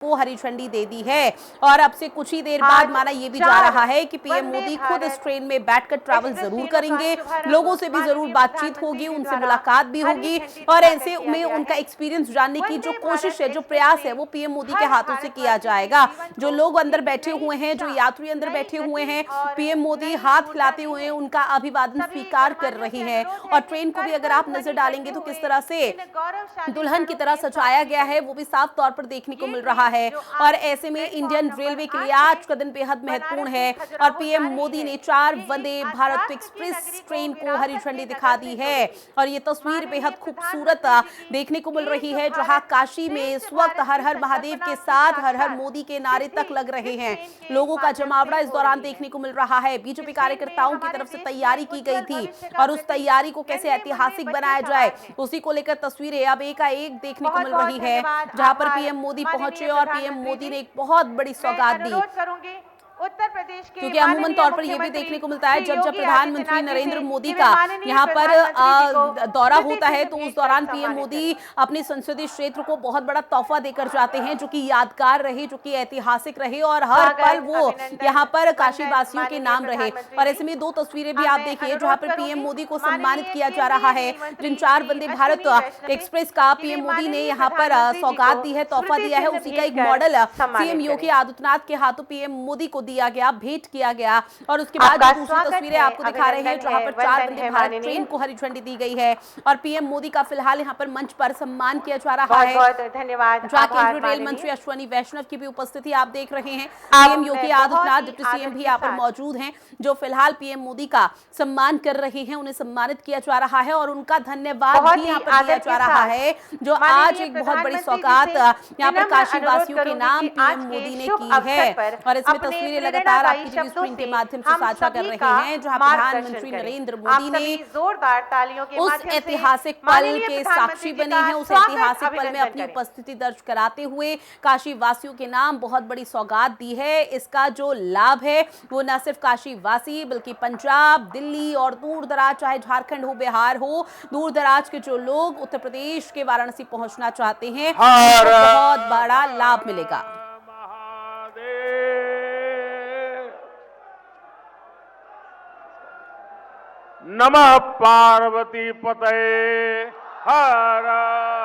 को हरी झंडी दे दी है। और अब से कुछ ही देर बाद माना ये भी जा रहा है कि पीएम मोदी खुद इस ट्रेन में बैठकर ट्रैवल जरूर करेंगे, लोगों से भी जरूर बातचीत होगी, उनसे मुलाकात भी होगी और ऐसे में उनका एक्सपीरियंस जानने की जो कोशिश है, जो प्रयास है, वो पीएम मोदी के हाथों से किया जाएगा। जो लोग अंदर बैठे हुए हैं, जो यात्री अंदर बैठे हुए हैं, पीएम मोदी हाथ हिलाते हुए उनका अभिवादन स्वीकार कर रहे हैं। और ट्रेन को भी अगर आप नजर डालेंगे तो किस तरह से दुल्हन की तरह सजाया गया है वो भी साफ तौर पर देखने को मिल रहा है। और ऐसे में इंडियन रेलवे के लिए आज का दिन बेहद महत्वपूर्ण है और पीएम मोदी ने 4 वंदे भारत एक्सप्रेस ट्रेन को हरी झंडी दिखा दी है। और ये तस्वीर बेहद खूबसूरत देखने को मिल रही है, जहां काशी में इस वक्त हर हर महादेव के साथ हर हर मोदी के नारे तक लग रहे हैं। लोगों का जमावड़ा इस दौरान देखने को मिल रहा है। बीजेपी कार्यकर्ताओं की तरफ से तैयारी की गई थी और उस तैयारी को कैसे ऐतिहासिक बनाया जाए उसी को लेकर तस्वीरें अब एकाएक देखने को मिल रही है, जहां पर पीएम मोदी पहुंचे और पीएम मोदी ने एक बहुत बड़ी सौगात दी। उत्तर प्रदेश के क्योंकि अमूमन तौर पर यह भी देखने को मिलता है जब प्रधानमंत्री नरेंद्र मोदी का यहाँ पर दौरा होता है तो उस दौरान पीएम मोदी अपने संसदीय क्षेत्र को बहुत बड़ा तोहफा देकर जाते हैं, जो कि यादगार रहे, जो कि ऐतिहासिक रहे और हर पल वो यहाँ पर काशी वासियों के नाम रहे। और ऐसे में 2 तस्वीरें भी आप देखिए जहाँ पर पीएम मोदी को सम्मानित किया जा रहा है। जिन 4 वंदे भारत एक्सप्रेस का पीएम मोदी ने यहाँ पर सौगात दी है, तोहफा दिया है, उसी का एक मॉडल सीएम योगी आदित्यनाथ के हाथों पीएम मोदी को दिया गया, भेंट किया गया। और उसके बाद जो दूसरी तस्वीरें आपको दिखा रहे हैं जहां पर 4 वंदे भारत ट्रेन को हरी झंडी दी गई है और पीएम मोदी का फिलहाल यहां पर मंच पर सम्मान किया जा रहा है। बहुत धन्यवाद। केंद्रीय रेल मंत्री अश्विनी वैष्णव की भी उपस्थिति आप देख रहे हैं। CM Yogi Adityanath deputy CM भी यहाँ पर मौजूद हैं, जो फिलहाल पीएम मोदी का सम्मान कर रहे हैं, उन्हें सम्मानित किया जा रहा है और उनका धन्यवाद भी यहाँ पर दिया जा रहा है, जो आज एक बहुत बड़ी सौगात यहाँ पर काशी वासियों के नाम पीएम मोदी ने की है। और इसमें तस्वीरें लगातार आपकी टीवी स्क्रीन के माध्यम से साझा कर रहे हैं, जहां प्रधानमंत्री नरेंद्र मोदी ने जोरदार तालियों के उस ऐतिहासिक पल के साक्षी बने हैं, उस ऐतिहासिक पल में अपनी उपस्थिति दर्ज कराते हुए काशी वासियों के नाम बहुत बड़ी सौगात दी है। इसका जो लाभ है वो न सिर्फ काशी वासी बल्कि पंजाब, दिल्ली और दूर दराज, चाहे झारखंड हो, बिहार हो, दूर दराज के जो लोग उत्तर प्रदेश के वाराणसी पहुंचना चाहते हैं, बहुत बड़ा लाभ मिलेगा। नमः पार्वती पतये हर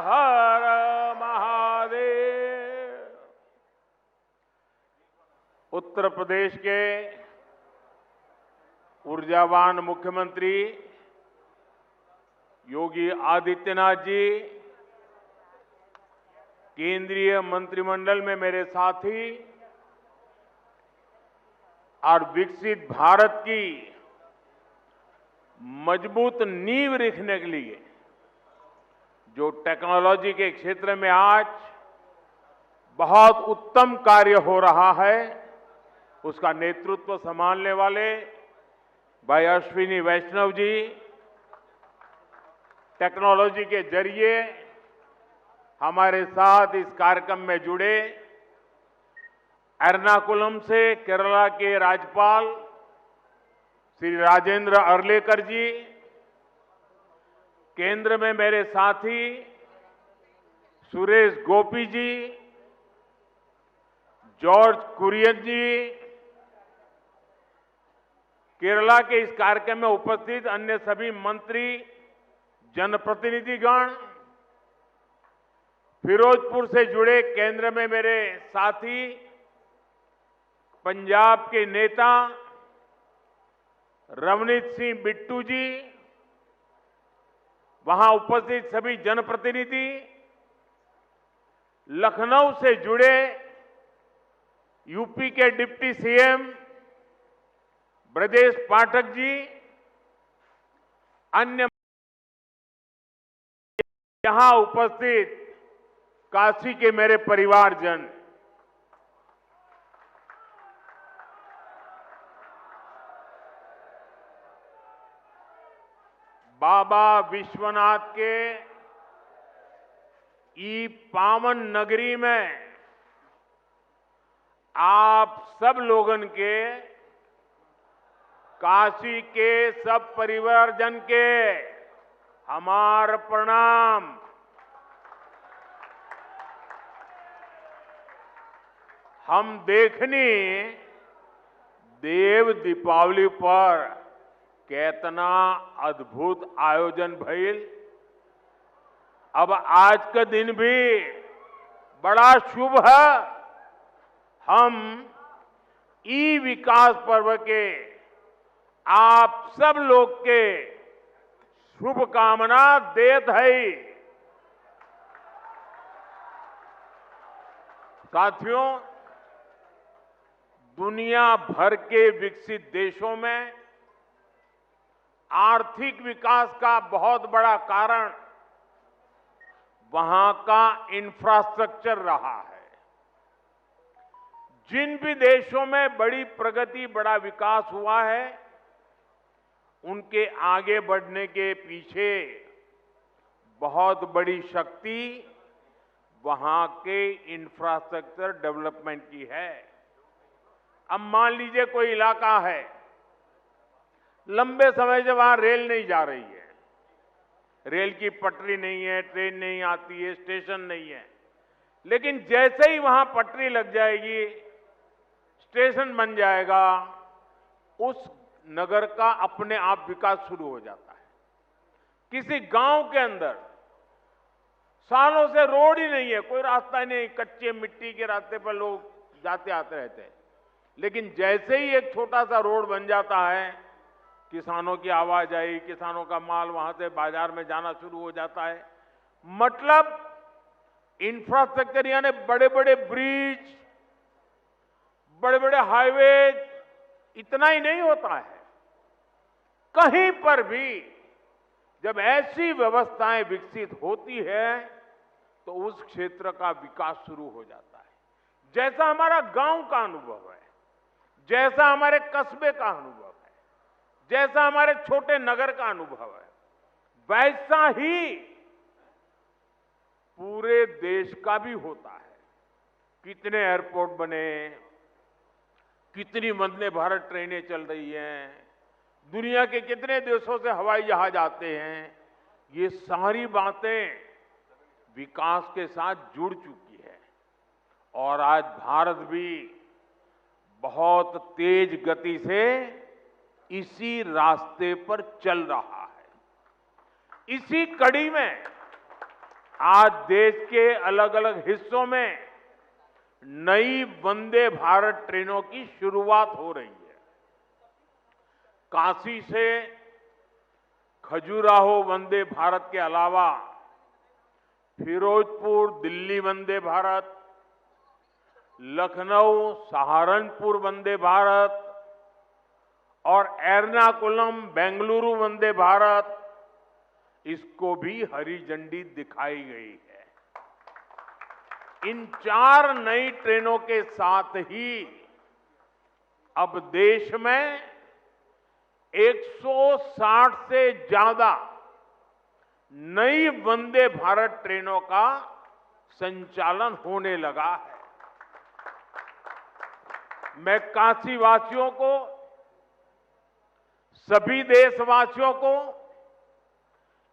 हर महादेव। उत्तर प्रदेश के ऊर्जावान मुख्यमंत्री योगी आदित्यनाथ जी, केंद्रीय मंत्रिमंडल में मेरे साथी और विकसित भारत की मजबूत नींव रखने के लिए जो टेक्नोलॉजी के क्षेत्र में आज बहुत उत्तम कार्य हो रहा है, उसका नेतृत्व संभालने वाले भाई अश्विनी वैष्णव जी, टेक्नोलॉजी के जरिए हमारे साथ इस कार्यक्रम में जुड़े एर्नाकुलम से केरला के राज्यपाल श्री राजेंद्र अर्लेकर जी, केंद्र में मेरे साथी सुरेश गोपी जी, जॉर्ज कुरियन जी, केरला के इस कार्यक्रम में उपस्थित अन्य सभी मंत्री, जनप्रतिनिधिगण, फिरोजपुर से जुड़े केंद्र में मेरे साथी, पंजाब के नेता रवनीत सिंह बिट्टू जी, वहां उपस्थित सभी जनप्रतिनिधि, लखनऊ से जुड़े यूपी के डिप्टी सीएम ब्रजेश पाठक जी, अन्य यहां उपस्थित काशी के मेरे परिवारजन, बाबा विश्वनाथ के ई पावन नगरी में आप सब लोगन के, काशी के सब परिवारजन के हमार प्रणाम। हम देखनी देव दीपावली पर केतना अद्भुत आयोजन भइल। अब आज का दिन भी बड़ा शुभ है। हम ई विकास पर्व के आप सब लोग के शुभकामना देत है। साथियों, दुनिया भर के विकसित देशों में आर्थिक विकास का बहुत बड़ा कारण वहां का इंफ्रास्ट्रक्चर रहा है। जिन भी देशों में बड़ी प्रगति, बड़ा विकास हुआ है, उनके आगे बढ़ने के पीछे बहुत बड़ी शक्ति वहां के इंफ्रास्ट्रक्चर डेवलपमेंट की है। अब मान लीजिए कोई इलाका है, लंबे समय से वहां रेल नहीं जा रही है, रेल की पटरी नहीं है, ट्रेन नहीं आती है, स्टेशन नहीं है, लेकिन जैसे ही वहां पटरी लग जाएगी, स्टेशन बन जाएगा, उस नगर का अपने आप विकास शुरू हो जाता है। किसी गांव के अंदर सालों से रोड ही नहीं है, कोई रास्ता ही नहीं, कच्चे मिट्टी के रास्ते पर लोग जाते आते रहते हैं, लेकिन जैसे ही एक छोटा सा रोड बन जाता है, किसानों की आवाजाही, किसानों का माल वहां से बाजार में जाना शुरू हो जाता है। मतलब इंफ्रास्ट्रक्चर यानी बड़े बड़े ब्रिज, बड़े बड़े हाईवे, इतना ही नहीं होता है। कहीं पर भी जब ऐसी व्यवस्थाएं विकसित होती है तो उस क्षेत्र का विकास शुरू हो जाता है। जैसा हमारा गांव का अनुभव है, जैसा हमारे कस्बे का अनुभव है, जैसा हमारे छोटे नगर का अनुभव है, वैसा ही पूरे देश का भी होता है। कितने एयरपोर्ट बने, कितनी वंदे भारत ट्रेनें चल रही हैं, दुनिया के कितने देशों से हवाई जहाज आते हैं, ये सारी बातें विकास के साथ जुड़ चुकी है। और आज भारत भी बहुत तेज गति से इसी रास्ते पर चल रहा है। इसी कड़ी में आज देश के अलग अलग हिस्सों में नई वंदे भारत ट्रेनों की शुरुआत हो रही है। काशी से खजुराहो वंदे भारत के अलावा फिरोजपुर दिल्ली वंदे भारत, लखनऊ सहारनपुर वंदे भारत और एर्नाकुलम बेंगलुरु वंदे भारत, इसको भी हरी झंडी दिखाई गई है। इन 4 नई ट्रेनों के साथ ही अब देश में 160 से ज्यादा नई वंदे भारत ट्रेनों का संचालन होने लगा है। मैं काशी वासियों को, सभी देशवासियों को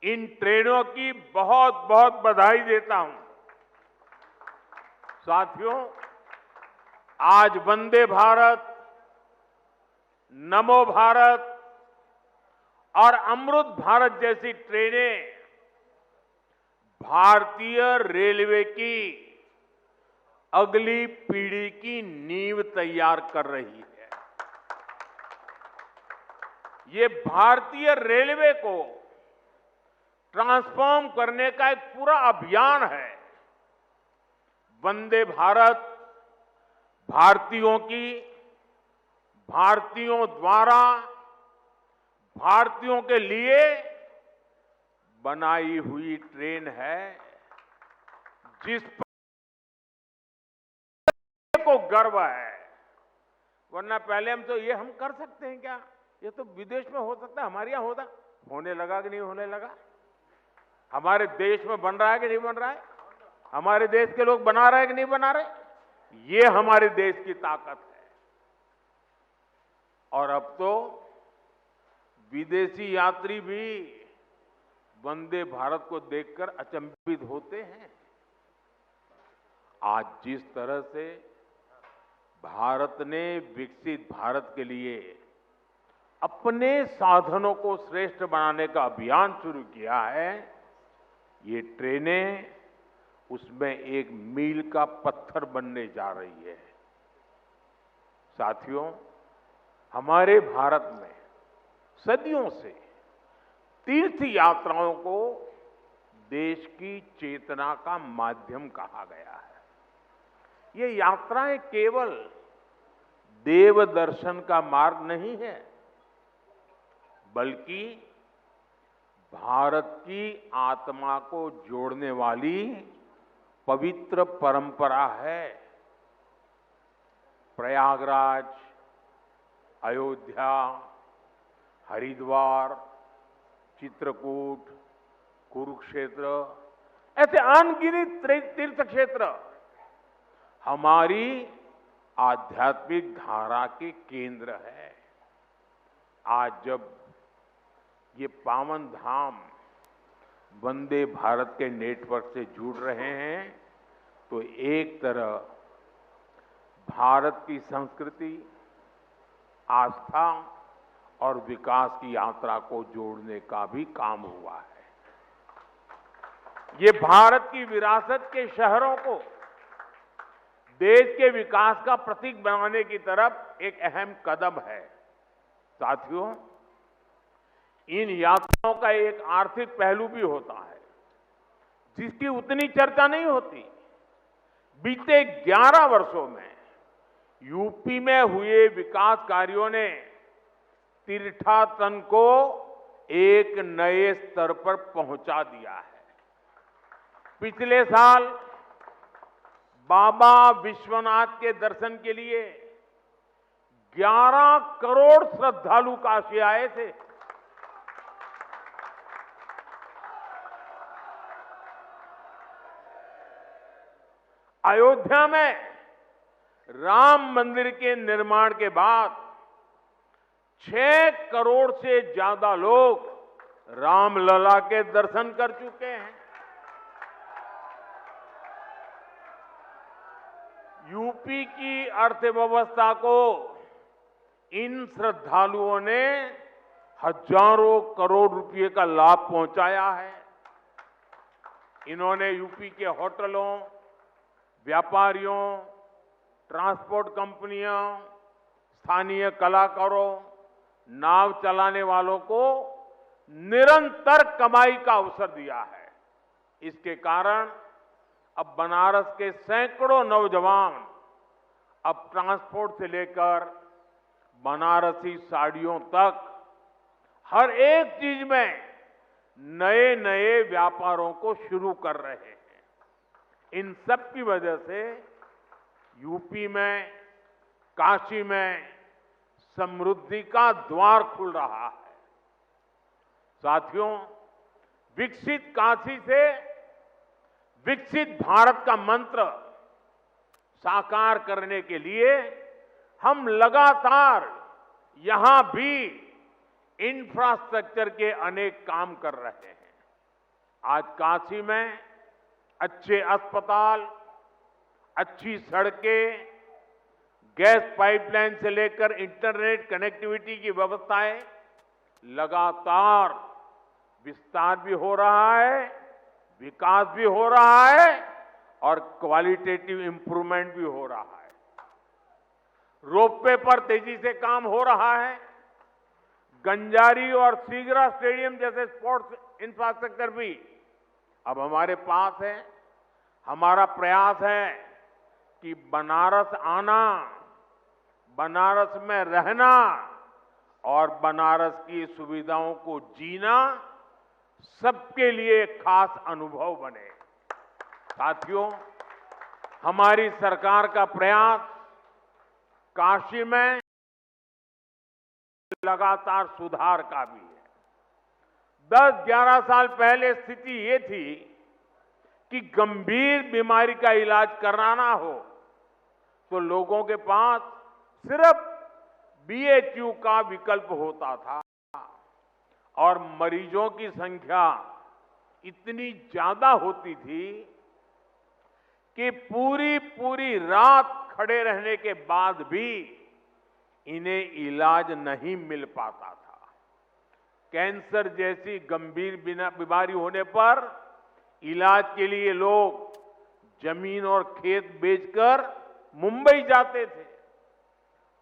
इन ट्रेनों की बहुत बहुत बधाई देता हूं। साथियों, आज वंदे भारत, नमो भारत और अमृत भारत जैसी ट्रेनें भारतीय रेलवे की अगली पीढ़ी की नींव तैयार कर रही है। ये भारतीय रेलवे को ट्रांसफॉर्म करने का एक पूरा अभियान है। वंदे भारत भारतीयों की, भारतीयों द्वारा, भारतीयों के लिए बनाई हुई ट्रेन है, जिस पर को गर्व है। वरना पहले हम कर सकते हैं क्या? ये तो विदेश में हो सकता है, हमारे यहां होता। होने लगा कि नहीं होने लगा? हमारे देश में बन रहा है कि नहीं बन रहा है? हमारे देश के लोग बना रहे हैं कि नहीं बना रहे? ये हमारे देश की ताकत है। और अब तो विदेशी यात्री भी वंदे भारत को देखकर अचंभित होते हैं। आज जिस तरह से भारत ने विकसित भारत के लिए अपने साधनों को श्रेष्ठ बनाने का अभियान शुरू किया है। ये ट्रेनें उसमें एक मील का पत्थर बनने जा रही है। साथियों, हमारे भारत में सदियों से तीर्थ यात्राओं को देश की चेतना का माध्यम कहा गया है। ये यात्राएं केवल देव दर्शन का मार्ग नहीं है, बल्कि भारत की आत्मा को जोड़ने वाली पवित्र परंपरा है। प्रयागराज, अयोध्या, हरिद्वार, चित्रकूट, कुरुक्षेत्र, ऐसे अनगिनत तीर्थ क्षेत्र हमारी आध्यात्मिक धारा के केंद्र है। आज जब ये पावन धाम वंदे भारत के नेटवर्क से जुड़ रहे हैं, तो एक तरह भारत की संस्कृति, आस्था और विकास की यात्रा को जोड़ने का भी काम हुआ है। ये भारत की विरासत के शहरों को देश के विकास का प्रतीक बनाने की तरफ एक अहम कदम है। साथियों, इन यात्राओं का एक आर्थिक पहलू भी होता है, जिसकी उतनी चर्चा नहीं होती। बीते 11 वर्षों में यूपी में हुए विकास कार्यों ने तीर्थाटन को एक नए स्तर पर पहुंचा दिया है। पिछले साल बाबा विश्वनाथ के दर्शन के लिए 11 करोड़ श्रद्धालु काशी आए थे। अयोध्या में राम मंदिर के निर्माण के बाद 6 करोड़ से ज्यादा लोग रामलला के दर्शन कर चुके हैं। यूपी की अर्थव्यवस्था को इन श्रद्धालुओं ने हजारों करोड़ रुपए का लाभ पहुंचाया है। इन्होंने यूपी के होटलों, व्यापारियों, ट्रांसपोर्ट कंपनियों, स्थानीय कलाकारों, नाव चलाने वालों को निरंतर कमाई का अवसर दिया है। इसके कारण अब बनारस के सैकड़ों नौजवान अब ट्रांसपोर्ट से लेकर बनारसी साड़ियों तक हर एक चीज में नए नए व्यापारों को शुरू कर रहे हैं। इन सब की वजह से यूपी में, काशी में समृद्धि का द्वार खुल रहा है। साथियों, विकसित काशी से विकसित भारत का मंत्र साकार करने के लिए हम लगातार यहां भी इंफ्रास्ट्रक्चर के अनेक काम कर रहे हैं। आज काशी में अच्छे अस्पताल, अच्छी सड़कें, गैस पाइपलाइन से लेकर इंटरनेट कनेक्टिविटी की व्यवस्थाएं लगातार विस्तार भी हो रहा है, विकास भी हो रहा है और क्वालिटेटिव इंप्रूवमेंट भी हो रहा है। रोपवे पर तेजी से काम हो रहा है। गंजारी और सीगरा स्टेडियम जैसे स्पोर्ट्स इंफ्रास्ट्रक्चर भी अब हमारे पास है। हमारा प्रयास है कि बनारस आना, बनारस में रहना और बनारस की सुविधाओं को जीना सबके लिए खास अनुभव बने। साथियों, हमारी सरकार का प्रयास काशी में लगातार सुधार का भी है। 10-11 साल पहले स्थिति ये थी कि गंभीर बीमारी का इलाज कराना हो तो लोगों के पास सिर्फ बीएचयू का विकल्प होता था और मरीजों की संख्या इतनी ज्यादा होती थी कि पूरी पूरी रात खड़े रहने के बाद भी इन्हें इलाज नहीं मिल पाता था। कैंसर जैसी गंभीर बीमारी होने पर इलाज के लिए लोग जमीन और खेत बेचकर मुंबई जाते थे।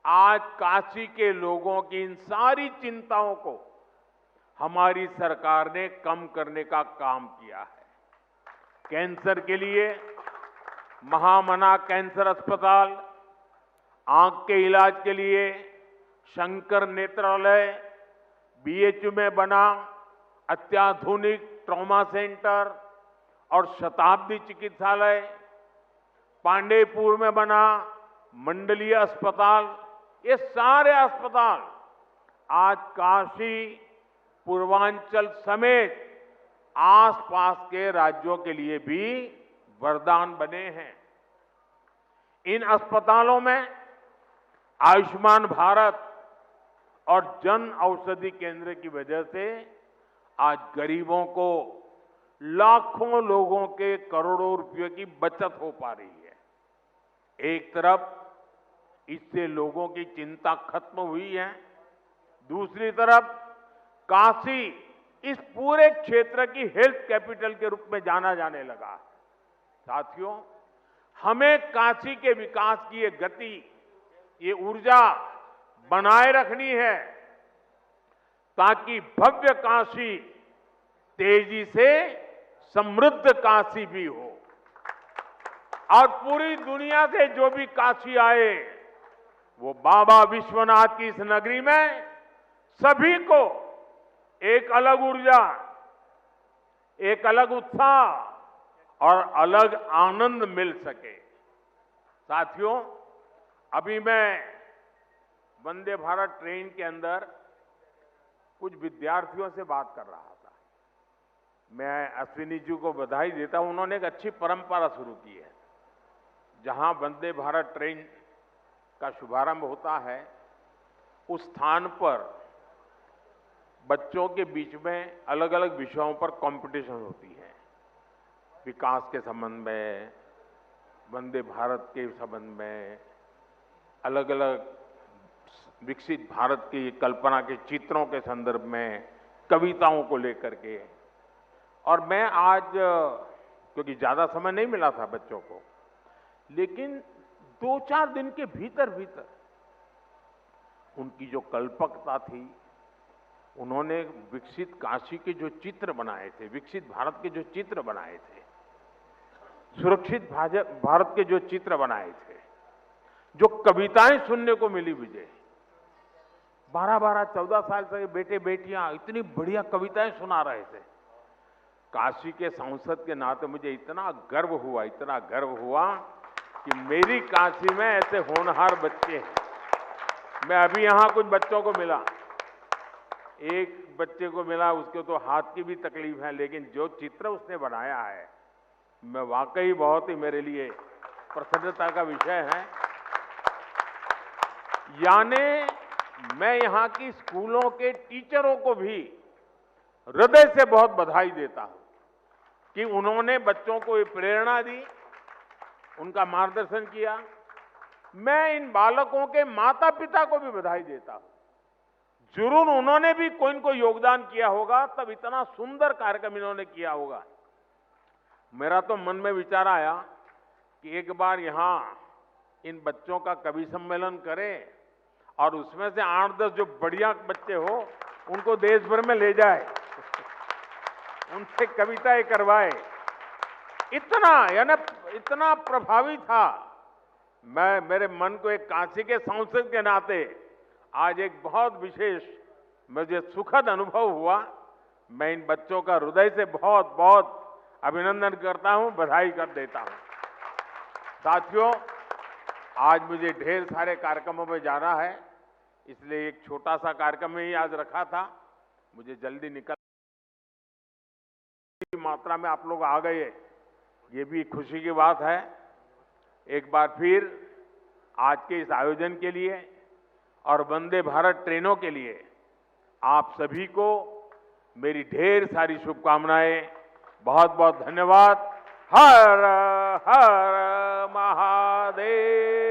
आज काशी के लोगों की इन सारी चिंताओं को हमारी सरकार ने कम करने का काम किया है। कैंसर के लिए महामना कैंसर अस्पताल, आंख के इलाज के लिए शंकर नेत्रालय, बीएचयू में बना अत्याधुनिक ट्रॉमा सेंटर और शताब्दी चिकित्सालय, पांडेयपुर में बना मंडलीय अस्पताल, ये सारे अस्पताल आज काशी, पूर्वांचल समेत आसपास के राज्यों के लिए भी वरदान बने हैं। इन अस्पतालों में आयुष्मान भारत और जन औषधि केंद्र की वजह से आज गरीबों को, लाखों लोगों के करोड़ों रुपयों की बचत हो पा रही है। एक तरफ इससे लोगों की चिंता खत्म हुई है, दूसरी तरफ काशी इस पूरे क्षेत्र की हेल्थ कैपिटल के रूप में जाना जाने लगा। साथियों, हमें काशी के विकास की ये गति, ये ऊर्जा बनाए रखनी है ताकि भव्य काशी तेजी से समृद्ध काशी भी हो और पूरी दुनिया से जो भी काशी आए वो बाबा विश्वनाथ की इस नगरी में सभी को एक अलग ऊर्जा, एक अलग उत्साह और अलग आनंद मिल सके। साथियों, अभी मैं वंदे भारत ट्रेन के अंदर कुछ विद्यार्थियों से बात कर रहा था। मैं अश्विनी जी को बधाई देता हूं, उन्होंने एक अच्छी परंपरा शुरू की है। जहां वंदे भारत ट्रेन का शुभारंभ होता है, उस स्थान पर बच्चों के बीच में अलग अलग विषयों पर कंपटीशन होती है। विकास के संबंध में, वंदे भारत के संबंध में, अलग अलग विकसित भारत की कल्पना के चित्रों के संदर्भ में, कविताओं को लेकर के। और मैं आज, क्योंकि ज्यादा समय नहीं मिला था बच्चों को, लेकिन 2-4 दिन के भीतर भीतर उनकी जो कल्पकता थी, उन्होंने विकसित काशी के जो चित्र बनाए थे, विकसित भारत के जो चित्र बनाए थे, सुरक्षित भारत के जो चित्र बनाए थे, जो कविताएं सुनने को मिली मुझे, 12-12, 14 साल से बेटे बेटियां इतनी बढ़िया कविताएं सुना रहे थे। काशी के सांसद के नाते मुझे इतना गर्व हुआ कि मेरी काशी में ऐसे होनहार बच्चे हैं। मैं अभी यहां कुछ बच्चों को मिला, एक बच्चे को मिला, उसके तो हाथ की भी तकलीफ है, लेकिन जो चित्र उसने बनाया है, मैं वाकई बहुत ही मेरे लिए प्रसन्नता का विषय है। यानी मैं यहां की स्कूलों के टीचरों को भी हृदय से बहुत बधाई देता हूं कि उन्होंने बच्चों को ये प्रेरणा दी, उनका मार्गदर्शन किया। मैं इन बालकों के माता पिता को भी बधाई देता हूं। जरूर उन्होंने भी कोई न कोई योगदान किया होगा, तब इतना सुंदर कार्यक्रम इन्होंने किया होगा। मेरा तो मन में विचार आया कि एक बार यहां इन बच्चों का कवि सम्मेलन करें और उसमें से 8-10 जो बढ़िया बच्चे हो उनको देश भर में ले जाए, उनसे कविताएं करवाए। इतना प्रभावी था। मेरे मन को एक काशी के सांसद के नाते आज एक बहुत विशेष, मुझे सुखद अनुभव हुआ। मैं इन बच्चों का हृदय से बहुत बहुत अभिनंदन करता हूं, बधाई कर देता हूं। साथियों, आज मुझे ढेर सारे कार्यक्रमों में जाना है, इसलिए एक छोटा सा कार्यक्रम ही आज रखा था। मुझे जल्दी निकल, मात्रा में आप लोग आ गए, ये भी खुशी की बात है। एक बार फिर आज के इस आयोजन के लिए और वंदे भारत ट्रेनों के लिए आप सभी को मेरी ढेर सारी शुभकामनाएं। बहुत बहुत धन्यवाद। हर हर महादेव।